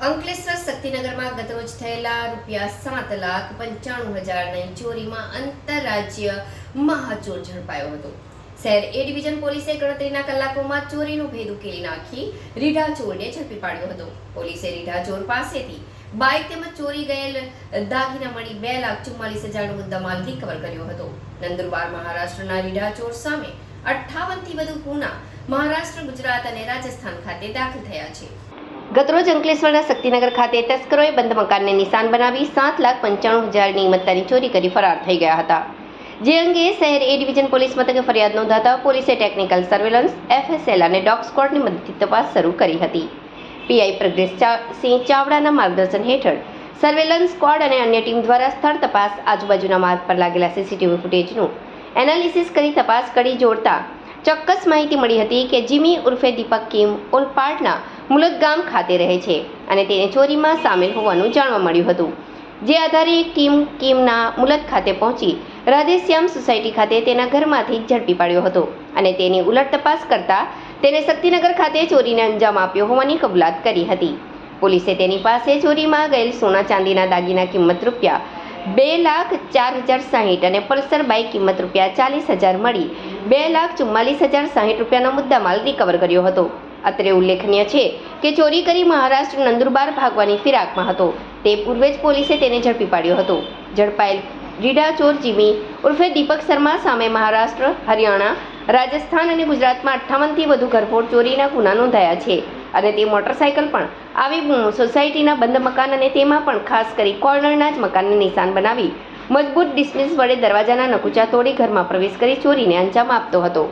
અંકલેશ્વર શક્તિનગરમાં ગતરોજ થયેલા ₹7,95,000ની ચોરીમાં આંતરરાજ્ય મહાચોર ઝડપાયો હતો। શહેર એ ડિવિઝન પોલીસે ગણતરીના કલાકોમાં ચોરીનો ભેદ ઉકેલી નાખી રીઢા ચોરને ઝડપી પાડ્યો હતો। પોલીસે રીઢા ચોર પાસેથી બાઇક તેમજ ચોરી ગયેલ દાગીના મળી ₹2,44,000નો મુદ્દામાલ રિકવર કર્યો હતો। નંદુરબાર મહારાષ્ટ્રના રીઢા ચોર સામે 58થી વધુ ગુના મહારાષ્ટ્ર, ગુજરાત અને રાજસ્થાન ખાતે દાખલ થયા છે। ગતરોજ અંકલેશ્વરના શક્તિનગર ખાતે તસ્કરોએ બંધ મકાનને નિશાન બનાવી ₹7,95,000ની મત્તાની ચોરી કરી ફરાર થઈ ગયા હતા। જે અંગે શહેર એ ડિવિઝન પોલીસ મથકે ફરિયાદ નોંધાતા પોલીસે ટેકનિકલ સર્વેલન્સ, FSL અને ડોગ સ્ક્વોડની મદદથી તપાસ શરૂ કરી હતી। પીઆઈ પ્રજ્ઞેશસિંહ ચાવડાના માર્ગદર્શન હેઠળ સર્વેલન્સ સ્ક્વોડ અને અન્ય ટીમ દ્વારા સ્થળ તપાસ, આજુબાજુના માર્ગ પર લાગેલા સીસીટીવી ફૂટેજનું એનાલિસિસ કરી તપાસ કડી જોડતા ચોક્કસ માહિતી મળી હતી કે જીમી ઉર્ફે દીપક કિમ ઓલપાડના મુલદ ગામ ખાતે રહે છે અને તેને ચોરીમાં સામેલ હોવાનું જાણવા મળ્યું હતું। જે આધારે એક ટીમ કિમના મુલદ ખાતે પહોંચી રાધેશ્યામ સોસાયટી ખાતે તેના ઘરમાંથી ઝડપી પાડ્યો હતો અને તેની ઉલટ તપાસ કરતા તેને શક્તિનગર ખાતે ચોરીને અંજામ આપ્યો હોવાની કબૂલાત કરી હતી। પોલીસે તેની પાસે ચોરીમાં ગયેલ સોના ચાંદીના દાગીના કિંમત ₹2,04,060 અને પલ્સર બાઇક કિંમત ₹40,000 મળી ₹2,44,060નો મુદ્દામાલ રિકવર કર્યો હતો। અત્રે ઉલ્લેખનીય છે કે ચોરી કરી મહારાષ્ટ્ર નંદુરબાર ભાગવાની ફિરાકમાં હતો। તે પૂર્વે જ પોલીસે તેને ઝડપી પાડ્યો હતો। ઝડપાયેલ રીઢા ચોર જીમી ઉર્ફે દીપક શર્મા સામે મહારાષ્ટ્ર, હરિયાણા, રાજસ્થાન અને ગુજરાતમાં 58થી વધુ ઘરફોડ ચોરીના ગુના નોંધાયા છે અને તે મોટરસાયકલ પણ આવી સોસાયટીના બંધ મકાન અને તેમાં પણ ખાસ કરી કોર્નરના જ મકાનને નિશાન બનાવી મજબૂત ડિસ્મિસ વડે દરવાજાના નકુચા તોડી ઘરમાં પ્રવેશ કરી ચોરીને અંજામ આપતો હતો।